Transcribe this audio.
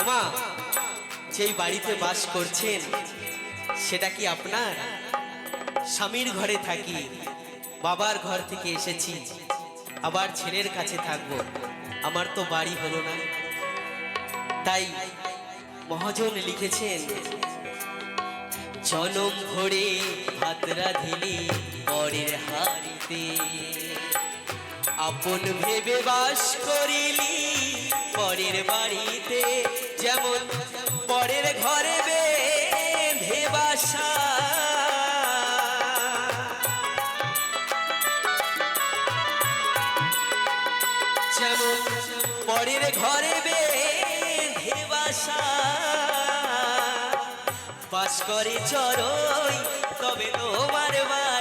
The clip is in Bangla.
ওমা, যেই বাড়িতে বাস করছেন সেটা কি আপনার? স্বামীর ঘরে থাকি, বাবার ঘর থেকে এসেছি, আবার ছেলের কাছে থাকবো, আমার তো বাড়ি হলো না। তাই মহাজন লিখেছেন, জনম ভরে ভাত রাঁধিলি পরের হাড়িতে, আপন ভেবে বাস করিলি পরের বাড়িতে, যেমন পরের ঘরে বেঁধে বাসা, যেমন পরের ঘরে বেঁধে বাসা, বাস করে চড়ই তবে তোমার বাড়ি।